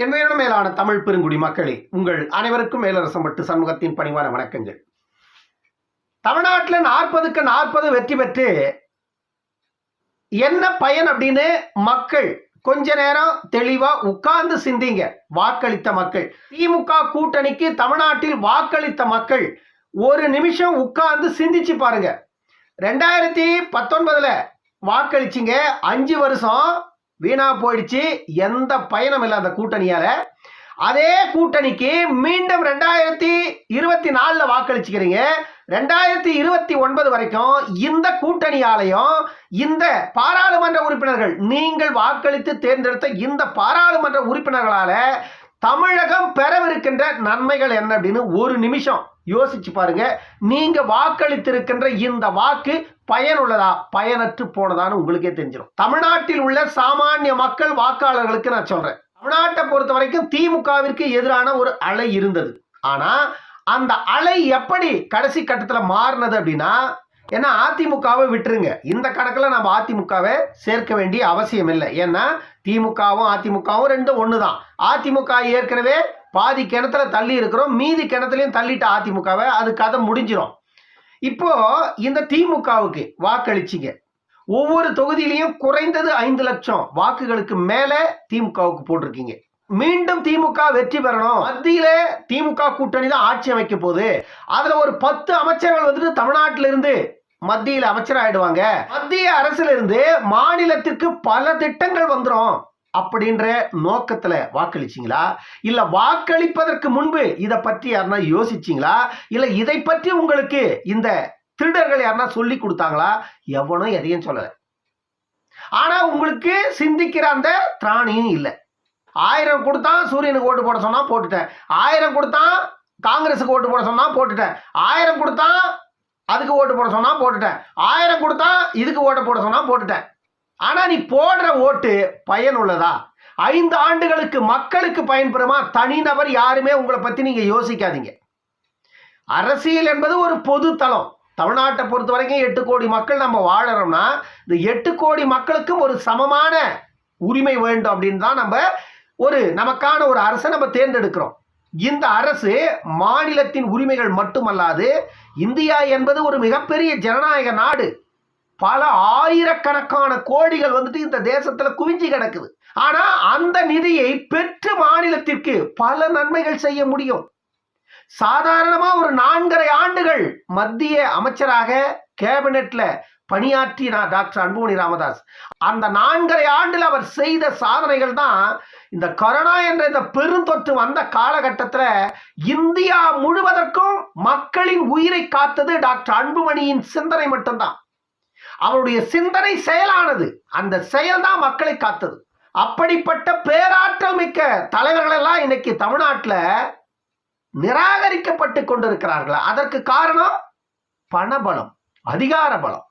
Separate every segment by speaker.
Speaker 1: என் மேலான தமிழ் பெருங்குடி மக்களே, உங்கள் அனைவருக்கும் மேலரசம் பட்டு சண்முகத்தின் பணிவான வணக்கங்கள். தமிழ்நாட்டில் 40க்கு 40 வெற்றி பெற்று என்ன பயன் அப்படின்னு மக்கள் கொஞ்ச நேரம் தெளிவா உட்கார்ந்து சிந்திங்க. வாக்களித்த மக்கள், திமுக கூட்டணிக்கு தமிழ்நாட்டில் வாக்களித்த மக்கள் ஒரு நிமிஷம் உட்கார்ந்து சிந்திச்சு பாருங்க. 2019 வாக்களிச்சிங்க, 5 வருஷம் வீணா போயிடுச்சு, எந்த பயனும் இல்லை அந்த கூட்டணியால. அதே கூட்டணிக்கு மீண்டும் 2024 வாக்களிச்சுக்கிறீங்க. 2029 வரைக்கும் இந்த கூட்டணியாலையும் இந்த பாராளுமன்ற உறுப்பினர்கள், நீங்கள் வாக்களித்து தேர்ந்தெடுத்த இந்த பாராளுமன்ற உறுப்பினர்களால தமிழகம் பெறவிருக்கின்ற நன்மைகள் என்ன அப்படின்னு ஒரு நிமிஷம் யோசிச்சு பாருங்க. நீங்க வாக்களித்திருக்கின்ற இந்த வாக்கு பயனுள்ளதா பயனற்று போனதான்னு உங்களுக்கே தெரிஞ்சிடும். தமிழ்நாட்டில் உள்ள சாமானிய மக்கள் வாக்காளர்களுக்கு நான் சொல்றேன், தமிழ்நாட்டை பொறுத்த வரைக்கும் திமுகவிற்கு எதிரான ஒரு அலை இருந்தது. ஆனா அந்த அலை எப்படி கடைசி கட்டத்தில் மாறினது அப்படின்னா, ஏன்னா அதிமுகவை விட்டுருங்க, இந்த கணக்கில் நம்ம அதிமுகவை சேர்க்க வேண்டிய அவசியம் இல்லை. ஏன்னா திமுகவும் அதிமுகவும் ரெண்டும் ஒன்று தான். அதிமுக ஏற்கனவே பாதி கிணத்துல தள்ளி இருக்கிறோம், மீதி கிணத்துலையும் தள்ளிட்டு அதிமுகவை, அது கதை முடிஞ்சிடும். இப்போ இந்த திமுகவுக்கு வாக்களிச்சிங்க, ஒவ்வொரு தொகுதியிலையும் குறைந்தது 5 லட்சம் வாக்குகளுக்கு மேல திமுகவுக்கு போட்டிருக்கீங்க. மீண்டும் திமுக வெற்றி பெறணும், மத்தியில திமுக கூட்டணி தான் ஆட்சி அமைக்க போகுது, அதுல ஒரு 10 அமைச்சர்கள் வந்துட்டு தமிழ்நாட்டில இருந்து மத்தியில் அமைச்சராயிடுவாங்க, மத்திய அரசுல இருந்து மாநிலத்திற்கு பல திட்டங்கள் வந்துடும் அப்படின்ற நோக்கத்துல வாக்களிச்சிங்களா? இல்ல வாக்களிப்பதற்கு முன்பு இதை பற்றி யாருன்னா யோசிச்சிங்களா? இல்ல இதை பற்றி உங்களுக்கு இந்த திருடர்கள் யாருன்னா சொல்லி கொடுத்தாங்களா? எவனும் எதையும் சொல்லல. ஆனா உங்களுக்கு சிந்திக்கிற அந்த திராணியும் இல்லை. 1000 கொடுத்தா சூரியனுக்கு ஓட்டு போட சொன்னா போட்டுட்டேன், 1000 கொடுத்தா காங்கிரஸுக்கு ஓட்டு போட சொன்னா போட்டுட்டேன், 1000 கொடுத்தா அதுக்கு ஓட்டு போட சொன்னா போட்டுட்டேன், 1000 கொடுத்தா இதுக்கு ஓட்டு போட சொன்னா போட்டுட்டேன். ஆனா நீ போடுற ஓட்டு பயனுள்ளதா? 5 ஆண்டுகளுக்கு மக்களுக்கு பயன்பெறுமா? தனிநபர் யாருமே உங்களை பத்தி நீங்க யோசிக்காதீங்க. அரசியல் என்பது ஒரு பொது தளம். தமிழ்நாட்டை பொறுத்த வரைக்கும் 8 கோடி மக்கள் நம்ம வாழறோம்னா, இந்த 8 கோடி மக்களுக்கும் ஒரு சமமான உரிமை வேண்டும் அப்படின்னு தான் நம்ம நமக்கான ஒரு அரசை நம்ம தேர்ந்தெடுக்கிறோம். இந்த அரசு மாநிலத்தின் உரிமைகள் மட்டுமல்லாது, இந்தியா என்பது ஒரு மிகப்பெரிய ஜனநாயக நாடு. பல ஆயிரக்கணக்கான கோடிகள் வந்துட்டு இந்த தேசத்துல குவிஞ்சி கிடக்குது. ஆனா அந்த நிதியை பெற்று மாநிலத்திற்கு பல நன்மைகள் செய்ய முடியும். சாதாரணமா ஒரு 4.5 ஆண்டுகள் மத்திய அமைச்சராக கேபினெட்ல பணியாற்றினார் டாக்டர் அன்புமணி ராமதாஸ். அந்த 4.5 ஆண்டுல அவர் செய்த சாதனைகள் தான் இந்த கொரோனா என்ற இந்த பெருந்தொற்று வந்த காலகட்டத்தில் இந்தியா முழுவதற்கும் மக்களின் உயிரை காத்தது டாக்டர் அன்புமணியின் சிந்தனை மட்டும்தான். அவருடைய சிந்தனை செயலானது, அந்த செயல் தான் மக்களை காத்தது. அப்படிப்பட்ட பேராற்றல் மிக்க தலைவர்கள் எல்லாம் இன்னைக்கு தமிழ்நாட்டில் நிராகரிக்கப்பட்டு கொண்டிருக்கிறார்கள். அதற்கு காரணம் பணபலம், அதிகார பலம்.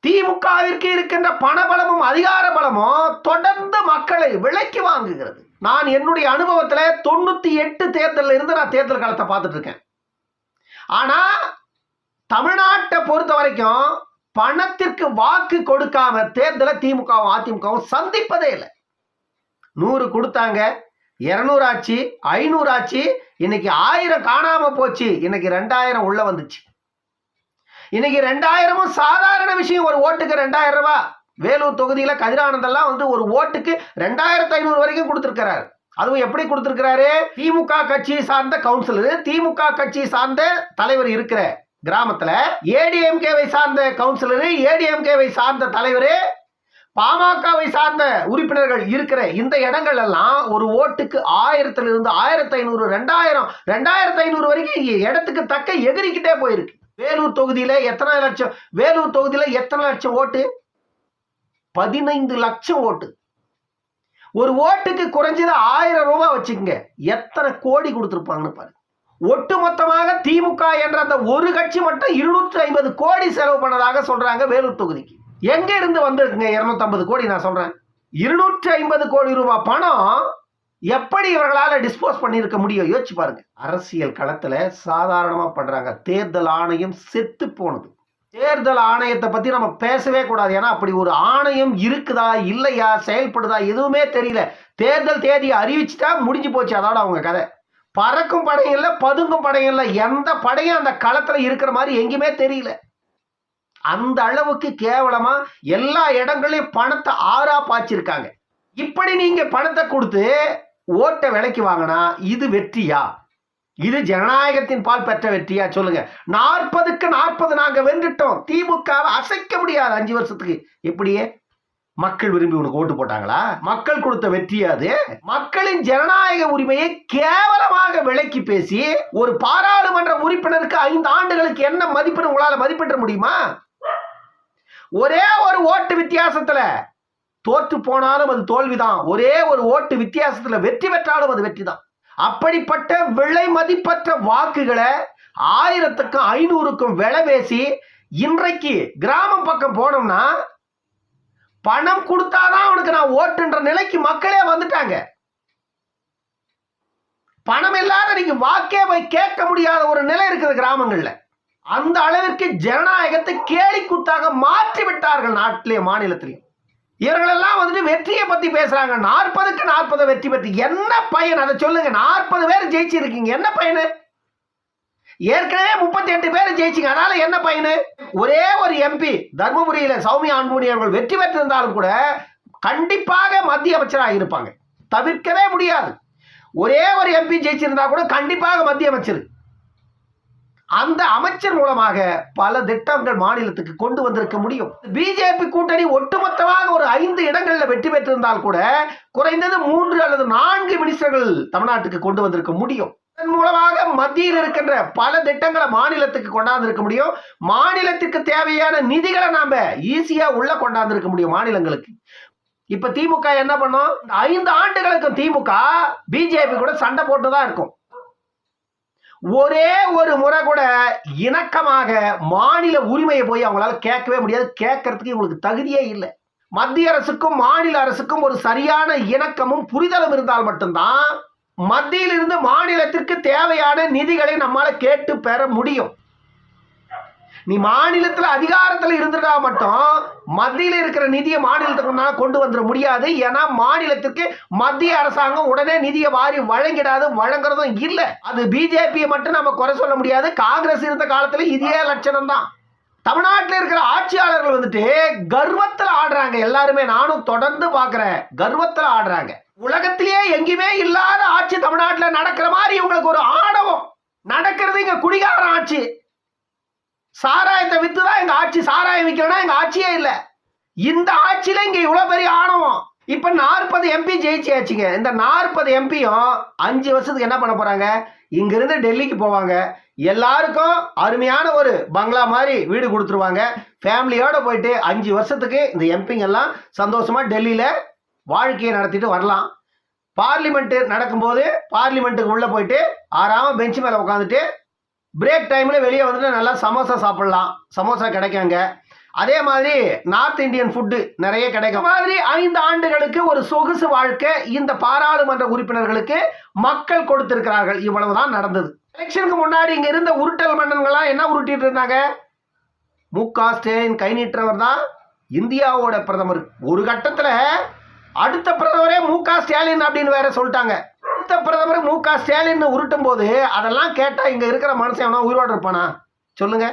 Speaker 1: திமுகவிற்கு இருக்கின்ற பணபலமும் அதிகார பலமும் தொடர்ந்து மக்களை விலைக்கு வாங்குகிறது. நான் என்னுடைய அனுபவத்தில் 98 தேர்தலில் இருந்து நான் தேர்தல் காலத்தை பார்த்துட்டு இருக்கேன். ஆனா தமிழ்நாட்டை பொறுத்த வரைக்கும் பணத்திற்கு வாக்கு கொடுக்காம தேர்தலை திமுகவும் அதிமுகவும் சந்திப்பதே இல்லை. 100 கொடுத்தாங்க, 200 ஆச்சு, 500 ஆச்சு, இன்னைக்கு 1000 காணாம போச்சு, இன்னைக்கு 2000 உள்ள வந்துச்சு. இன்னைக்கு 2000 சாதாரண விஷயம். ஒரு ஓட்டுக்கு 2000 ரூபாய். வேலூர் தொகுதியில கதிரானந்தெல்லாம் வந்து ஒரு ஓட்டுக்கு 2500 வரைக்கும் கொடுத்திருக்கிறாரு. அதுவும் எப்படி கொடுத்திருக்கிறாரு? திமுக கட்சியை சார்ந்த கவுன்சிலர், திமுக கட்சியை சார்ந்த தலைவர் இருக்கிற கிராமத்துல, ஏடிஎம்கேவை சார்ந்த கவுன்சிலர், ஏடிஎம்கேவை சார்ந்த தலைவர், பாமகவை சார்ந்த உறுப்பினர்கள் இருக்கிற இந்த இடங்கள் எல்லாம் ஒரு ஓட்டுக்கு 1000 இருந்து 1500, 2000, 2500 வரைக்கும் இடத்துக்கு தக்க எகிரிக்கிட்டே போயிருக்கு. வேலூர் தொகுதியில எத்தனை லட்சம்? வேலூர் தொகுதியில எத்தனை லட்சம் ஓட்டு? 15 லட்சம் ஓட்டு. ஒரு ஓட்டுக்கு குறைஞ்சது 1000 ரூபாய் வச்சுக்கங்க, எத்தனை கோடி கொடுத்திருப்பாங்கன்னு பாருங்க. ஒட்டுமொத்தமாக திமுக என்ற அந்த ஒரு கட்சி மட்டும் 250 கோடி செலவு பண்ணதாக சொல்றாங்க வேலூர் தொகுதிக்கு. எங்க இருந்து வந்திருக்குங்க 250 கோடி? நான் சொல்றேன், 250 கோடி ரூபாய் பணம் எப்படி இவர்களால டிஸ்போஸ் பண்ணியிருக்க முடியும்? யோசிச்சு பாருங்க. அரசியல் களத்துல சாதாரணமா பண்றாங்க. தேர்தல் ஆணையம் செத்து போனது. தேர்தல் ஆணையத்தை பத்தி நம்ம பேசவே கூடாது. ஏன்னா அப்படி ஒரு ஆணையம் இருக்குதா இல்லையா, செயல்படுதா எதுவுமே தெரியல. தேர்தல் தேதியை அறிவிச்சுட்டா முடிஞ்சு போச்சு, அதோட அவங்க கதை. பறக்கும் படையும் இல்லை, பதுங்கும் படையும் இல்லை, எந்த படையும் அந்த களத்துல இருக்கிற மாதிரி எங்கேயுமே தெரியல. அந்த அளவுக்கு கேவலமா எல்லா இடங்களையும் பணத்தை ஆறா பாய்ச்சிருக்காங்க. இப்படி நீங்க பணத்தை கொடுத்து ஓட்டை விலைக்கு வாங்கினா இது வெற்றியா? இது ஜனநாயகத்தின் பால் பெற்ற வெற்றியா சொல்லுங்க? 40க்கு 40 நாங்க வென்றுட்டோம், திமுக அசைக்க முடியாது 5 வருஷத்துக்கு. எப்படியே மக்கள் விரும்பி உனக்கு ஓட்டு போட்டாங்களா? மக்கள் கொடுத்த வெற்றியாது? மக்களின் ஜனநாயக உரிமையை கேவலமாக விலைக்கு பேசி ஒரு பாராளுமன்ற உறுப்பினருக்கு 5 ஆண்டுகளுக்கு என்ன மதிப்பெண் உங்களால மதிப்பிட முடியுமா? ஒரே ஒரு ஓட்டு வித்தியாசத்துல தோற்று போனாலும் அது தோல்விதான், ஒரே ஒரு ஓட்டு வித்தியாசத்துல வெற்றி பெற்றாலும் அது வெற்றிதான். அப்படிப்பட்ட விலை மதிப்பற்ற வாக்குகளை 1000க்கும் 500க்கும் விலை பேசி இன்றைக்கு கிராமம் பக்கம் போனோம்னா பணம் கொடுத்தாதான் அவனுக்கு நான் ஓட்டுன்ற நிலைக்கு மக்களே வந்துட்டாங்க. பணம் இல்லாத நீங்க வாக்கே போய் கேட்க முடியாத ஒரு நிலை இருக்குது கிராமங்கள்ல. அந்த அளவிற்கு ஜனநாயகத்தை கேலி கூத்தாக மாற்றி விட்டார்கள் நாட்டிலேயே மாநிலத்திலேயே. இவர்களெல்லாம் வந்துட்டு வெற்றியை பத்தி பேசுறாங்க. 40க்கு 40 வெற்றி பெற்று என்ன பயன்? அதை சொல்லுங்க. 40 பேர் ஜெயிச்சிருக்கீங்க, என்ன பயனு? ஏற்கனவே 38 பேர் ஜெயிச்சிங்க, அதனால என்ன பயனு? ஒரே ஒரு எம்பி தர்மபுரியில சௌமியா அன்புமணி அவர்கள் வெற்றி பெற்றிருந்தாலும் கூட கண்டிப்பாக மத்திய அமைச்சராக இருப்பாங்க, தவிர்க்கவே முடியாது. ஒரே ஒரு எம்பி ஜெயிச்சிருந்தா கூட கண்டிப்பாக மத்திய அமைச்சர். அந்த அமைச்சர் மூலமாக பல திட்டங்கள் மாநிலத்துக்கு கொண்டு வந்திருக்க முடியும். பிஜேபி கூட்டணி ஒட்டுமொத்தமாக ஒரு 5 இடங்களில் வெற்றி பெற்றிருந்தால் கூட குறைந்தது 3 அல்லது 4 மினிஸ்டர்கள் தமிழ்நாட்டுக்கு கொண்டு வந்திருக்க முடியும். இதன் மூலமாக மத்தியில் இருக்கின்ற பல திட்டங்களை மாநிலத்துக்கு கொண்டாந்திருக்க முடியும். மாநிலத்துக்கு தேவையான நிதிகளை நாம ஈஸியா உள்ள கொண்டாந்திருக்க முடியும் மாநிலங்களுக்கு. இப்ப திமுக என்ன பண்ணும்? 5 ஆண்டுகளுக்கு திமுக பிஜேபி கூட சண்டை போட்டுதான் இருக்கும். ஒரே ஒரு முறை கூட இணக்கமாக மாநில உரிமையை போய் அவங்களால கேட்கவே முடியாது. கேட்கறதுக்கு உங்களுக்கு தகுதியே இல்லை. மத்திய அரசுக்கும் மாநில அரசுக்கும் ஒரு சரியான இணக்கமும் புரிதலும் இருந்தால் மட்டும்தான் மத்தியிலிருந்து மாநிலத்திற்கு தேவையான நிதிகளை நம்மால கேட்டு பெற முடியும். நீ மாநிலத்தில் அதிகாரத்தில் இருந்துட்டா மட்டும் மத்தியில் இருக்கிற நிதியை மாநிலத்துக்கு கொண்டு வந்துட முடியாது. ஏன்னா மாநிலத்திற்கு மத்திய அரசாங்கம் உடனே நிதியை வாரி வழங்கிடாது, வழங்குறதும் இல்லை. அது பிஜேபியை மட்டும் நம்ம குறை சொல்ல முடியாது. காங்கிரஸ் இருந்த காலத்துல இதே லட்சணம் தான். தமிழ்நாட்டில் இருக்கிற ஆட்சியாளர்கள் வந்துட்டு கர்வத்தில் ஆடுறாங்க. எல்லாருமே நானும் தொடர்ந்து பார்க்கிறேன், கர்வத்தில் ஆடுறாங்க. உலகத்திலேயே எங்கேயுமே இல்லாத ஆட்சி தமிழ்நாட்டில் நடக்கிற மாதிரி இவங்களுக்கு ஒரு ஆணவம் நடக்கிறது. இங்க குடிகார ஆட்சி, சாராயத்தை வித்துதான் எங்க ஆட்சி, சாராயம் விற்கிறனா எங்க ஆட்சியே இல்ல. இந்த ஆட்சியில இங்க இவ்வளவு பெரிய ஆணவம். இப்ப 40 எம்பி ஜெயிச்சியாச்சுங்க. இந்த 40 எம்பியும் 5 வருஷத்துக்கு என்ன பண்ண போறாங்க? இங்க இருந்து டெல்லிக்கு போவாங்க. எல்லாருக்கும் அருமையான ஒரு பங்களா மாதிரி வீடு கொடுத்துருவாங்க. ஃபேமிலியோட போயிட்டு 5 வருஷத்துக்கு இந்த எம்பிங்க எல்லாம் சந்தோஷமா டெல்லியில வாழ்க்கையை நடத்திட்டு வரலாம். பார்லிமெண்ட் நடக்கும்போது பார்லிமெண்ட்டுக்கு உள்ள போயிட்டு ஆறாம பெஞ்ச் மேல உட்காந்துட்டு பிரேக் டைம்ல வெளியே வந்துட்டு நல்லா சமோசா சாப்பிடலாம். சமோசா கிடைக்காங்க. அதே மாதிரி நார்த் இந்தியன் ஃபுட்டு நிறைய கிடைக்கும். மாதிரி 5 ஆண்டுகளுக்கு ஒரு சொகுசு வாழ்க்கை இந்த பாராளுமன்ற உறுப்பினர்களுக்கு மக்கள் கொடுத்திருக்கிறார்கள். இவ்வளவுதான் நடந்தது. எலெக்ஷனுக்கு முன்னாடி இங்க இருந்த உருட்டல் மன்னன்கள்லாம் என்ன உருட்டிட்டு இருந்தாங்க? மு.க. ஸ்டாலின் கை நீட்டுறவர் தான் இந்தியாவோட பிரதமர். ஒரு கட்டத்துல அடுத்த பிரதமரே மு.க. ஸ்டாலின் அப்படின்னு வேற சொல்லிட்டாங்க. அடுத்த பிரதமர் மு.க. ஸ்டாலின் உருட்டும் போது அதெல்லாம் கேட்டா இங்க இருக்கிற மனுஷன் உயிரோடு இருப்பானா சொல்லுங்க?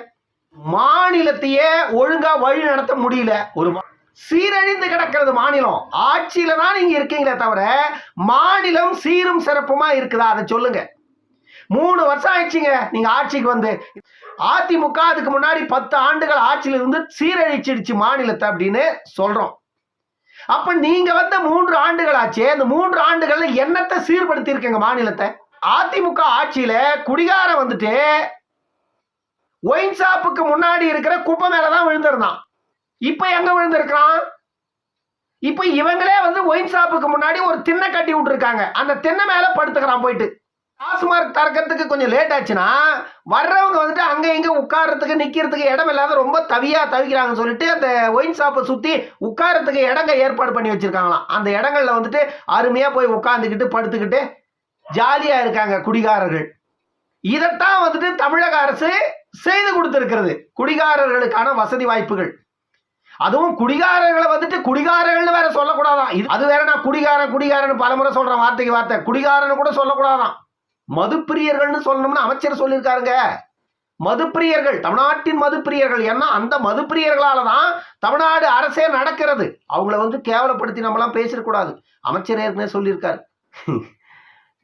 Speaker 1: மாநிலத்தையே ஒழுங்கா வழி நடத்த முடியல. ஒரு சீரழிந்து கிடக்கிறது மாநிலம். ஆட்சியில தான் நீங்க இருக்கீங்களே தவிர மாநிலம் சீரும் சிறப்புமா இருக்குதா? அதை சொல்லுங்க. 3 வருஷம் ஆயிடுச்சுங்க நீங்க ஆட்சிக்கு வந்து. அதிமுக அதுக்கு முன்னாடி 10 ஆண்டுகள் ஆட்சியில இருந்து சீரழிச்சிடுச்சு மாநிலத்தை அப்படின்னு சொல்றோம். அப்ப நீங்க வந்து 3 ஆண்டுகள் ஆச்சு. அந்த 3 ஆண்டுகள்ல என்னத்தை சீர்படுத்தி இருக்கீங்க மாநிலத்தை? அதிமுக ஆட்சியில குடிகார வந்துட்டு ஒயின் ஷாப்புக்கு முன்னாடி இருக்கிற குப்பை மேலதான் விழுந்திருந்தான். இப்ப எங்க விழுந்திருக்கான்? இப்ப இவங்களே வந்து ஒயின் ஷாப்புக்கு முன்னாடி ஒரு திண்ணை கட்டி விட்டுருக்காங்க. அந்த திண்ணை மேல படுத்துக்கிறான் போயிட்டு. டாஸ்மார்க் திறக்கிறதுக்கு கொஞ்சம் லேட் ஆச்சுன்னா வர்றவங்க வந்துட்டு அங்க இங்க உட்கார்றதுக்கு நிக்கிறதுக்கு இடம் இல்லாத ரொம்ப தவிக்கிறாங்கன்னு சொல்லிட்டு அந்த ஒயின் ஷாப்பை சுத்தி உட்கார்றதுக்கு இடங்க ஏற்பாடு பண்ணி வச்சிருக்காங்களாம். அந்த இடங்கள்ல வந்துட்டு அருமையா போய் உட்கார்ந்துக்கிட்டு படுத்துக்கிட்டு ஜாலியா இருக்காங்க குடிகாரர்கள். இதைத்தான் வந்துட்டு தமிழக அரசு செய்து கொடுத்திருக்கிறது. குடிகாரர்களுக்கான வசதி வாய்ப்புகள். அதுவும் குடிகாரர்களை வந்துட்டு குடிகாரர்கள்னு வேற சொல்லக்கூடாதான். அது வேற, நான் குடிகாரன் பலமுறை சொல்ற வார்த்தைக்கு வார்த்தை, குடிகாரன்னு கூட சொல்லக்கூடாதான். மதுப்பிரியர்கள்னு சொல்லணும்னு அமைச்சர் சொல்லியிருக்காருங்க. மதுப்பிரியர்கள், தமிழ்நாட்டின் மதுப்பிரியர்கள். ஏன்னா அந்த மதுப்பிரியர்களால தான் தமிழ்நாடு அரசே நடக்கிறது. அவங்கள வந்து கேவலப்படுத்தி நம்மளாம் பேசிடக்கூடாது. அமைச்சர் ஏற்கனவே சொல்லியிருக்காரு.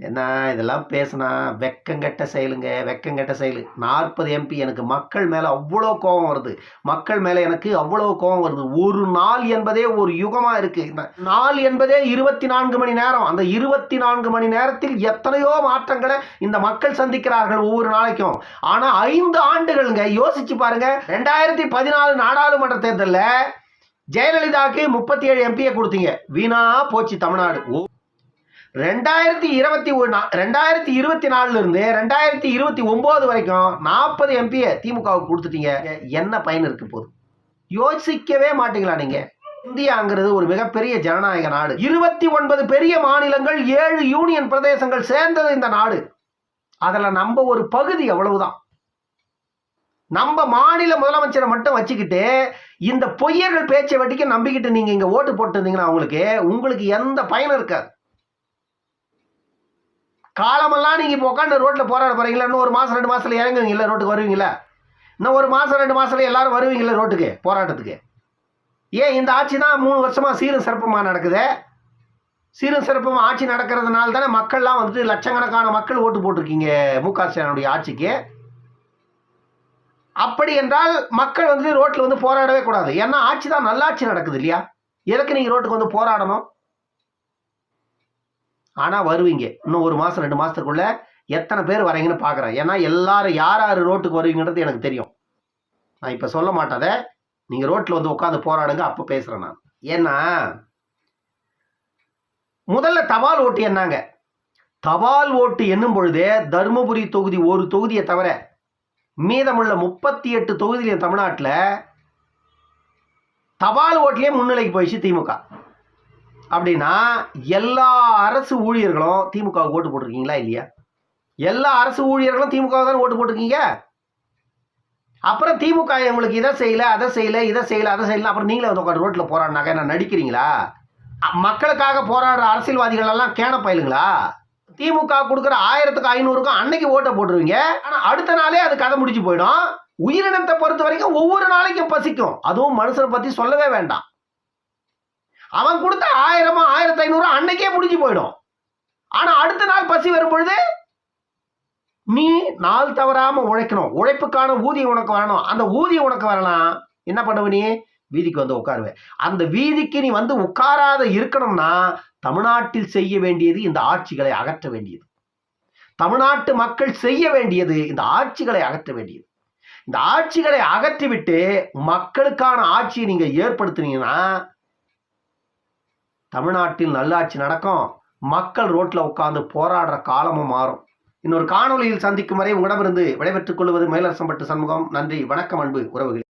Speaker 1: என்ன இதெல்லாம் பேசினா வெக்கங்கெட்ட செயலுங்க, வெக்கங்கெட்ட செயல். 40 MP. எனக்கு மக்கள் மேலே அவ்வளோ கோபம் வருது, மக்கள் மேலே எனக்கு அவ்வளோ கோபம் வருது. ஒரு நாள் என்பதே ஒரு யுகமாக இருக்குது. இந்த நாள் என்பதே 24 மணி நேரம். அந்த 24 மணி நேரத்தில் எத்தனையோ மாற்றங்களை இந்த மக்கள் சந்திக்கிறார்கள் ஒவ்வொரு நாளைக்கும். ஆனால் 5 ஆண்டுகள்ங்க, யோசிச்சு பாருங்க. 2014 நாடாளுமன்ற தேர்தலில் ஜெயலலிதாவுக்கு 37 MP கொடுத்தீங்க, வீணா போச்சு தமிழ்நாடு. 2024 இருந்து 2029 வரைக்கும் 40 MP திமுகவுக்கு கொடுத்துட்டீங்க. என்ன பயன் இருக்கு போது? யோசிக்கவே மாட்டீங்களா நீங்க? இந்தியாங்கிறது ஒரு மிகப்பெரிய ஜனநாயக நாடு. 29 பெரிய மாநிலங்கள், 7 யூனியன் பிரதேசங்கள் சேர்ந்தது இந்த நாடு. அதுல நம்ம ஒரு பகுதி, அவ்வளவுதான். நம்ம மாநில முதலமைச்சரை மட்டும் வச்சுக்கிட்டு இந்த பொய்யர்கள் பேச்சை வட்டிக்க நம்பிக்கிட்டு நீங்க இங்க ஓட்டு போட்டுருந்தீங்கன்னா உங்களுக்கு எந்த பயனும் இருக்காது. காலமெல்லாம் நீங்க இப்போ உட்காந்து ரோட்ல போராட போறீங்களா? இன்னும் 1 மாசம் 2 மாசத்துல இறங்குவீங்களா? ரோட்டுக்கு வருவீங்களா? இன்னும் 1 மாசம் 2 மாசத்துல எல்லாரும் வருவீங்களா ரோட்டுக்கு போராட்டத்துக்கு? ஏன் இந்த ஆட்சி தான் 3 வருஷமா சீரும் சிறப்புமா நடக்குது. சீரும் சிறப்புமா ஆட்சி நடக்கிறதுனால தானே மக்கள்லாம் வந்துட்டு லட்சக்கணக்கான மக்கள் ஓட்டு போட்டிருக்கீங்க மு.க. ஸ்டாலினுடைய ஆட்சிக்கு. அப்படி என்றால் மக்கள் வந்து ரோட்ல வந்து போராடவே கூடாது. ஏன்னா ஆட்சி தான் நல்லாட்சி நடக்குது இல்லையா? எதுக்கு நீங்க ரோட்டுக்கு வந்து போராடணும்? ஆனால் வருவீங்க. இன்னும் 1 மாதம் 2 மாதத்துக்குள்ள எத்தனை பேர் வரீங்கன்னு பார்க்குறேன். ஏன்னா எல்லாரும் யார் ரோட்டுக்கு வருவீங்கன்றது எனக்கு தெரியும். நான் இப்போ சொல்ல மாட்டேன். நீங்கள் ரோட்டில் வந்து உட்காந்து போராடுங்க, அப்போ பேசுகிறேன் நான். ஏன்னா முதல்ல தபால் ஓட்டு என்னாங்க. தபால் ஓட்டு என்னும் பொழுது தருமபுரி தொகுதி ஒரு தொகுதியை தவிர மீதமுள்ள 38 தொகுதியில் தமிழ்நாட்டில் தபால் ஓட்டிலே முன்னிலைக்கு போயிடுச்சு திமுக. அப்படின்னா எல்லா அரசு ஊழியர்களும் திமுக ஓட்டு போட்டிருக்கீங்களா இல்லையா? எல்லா அரசு ஊழியர்களும் திமுக தான் ஓட்டு போட்டிருக்கீங்க. அப்புறம் திமுக உங்களுக்கு இதை செய்யல, அதை செய்யல, இதை செய்யல, அதை செய்யல, அப்புறம் நீங்களே வந்து உட்காந்து ரோட்டில் போராடினாங்க. என்ன நடிக்கிறீங்களா? மக்களுக்காக போராடுற அரசியல்வாதிகள் எல்லாம் கேன பயிலுங்களா? திமுக கொடுக்குற 1500க்கும் அன்னைக்கு ஓட்டை போட்டுருவீங்க. ஆனால் அடுத்த நாளே அது கதை முடிச்சு போயிடும். உயிரினத்தை பொறுத்த வரைக்கும் ஒவ்வொரு நாளைக்கும் பசிக்கும். அதுவும் மனுஷனை பற்றி சொல்லவே வேண்டாம். அவன் கொடுத்த 1000 1500 அன்னைக்கே முடிஞ்சு போயிடும். ஆனா அடுத்த நாள் பசி வரும் பொழுது நீ நாள் தவறாம உழைக்கணும். உழைப்புக்கான ஊதியம் உனக்கு வரணும். அந்த ஊதியம் உனக்கு வரலாம், என்ன பண்ணுவ? நீ வீதிக்கு வந்து உட்காருவ. அந்த வீதிக்கு நீ வந்து உட்காராத இருக்கணும்னா தமிழ்நாட்டில் செய்ய வேண்டியது இந்த ஆட்சிகளை அகற்ற வேண்டியது. தமிழ்நாட்டு மக்கள் செய்ய வேண்டியது இந்த ஆட்சிகளை அகற்ற வேண்டியது. இந்த ஆட்சிகளை அகற்றிவிட்டு மக்களுக்கான ஆட்சியை நீங்க ஏற்படுத்தினீங்கன்னா தமிழ்நாட்டில் நல்லாட்சி நடக்கும். மக்கள் ரோட்ல உட்கார்ந்து போராடுற காலமும் மாறும். இன்னொரு காணொலியில் சந்திக்கும் வரை உங்களிடமிருந்து விடைபெற்றுக் கொள்வது மயிலரசம்பட்டு சண்முகம். நன்றி, வணக்கம் அன்பு உறவுகள்.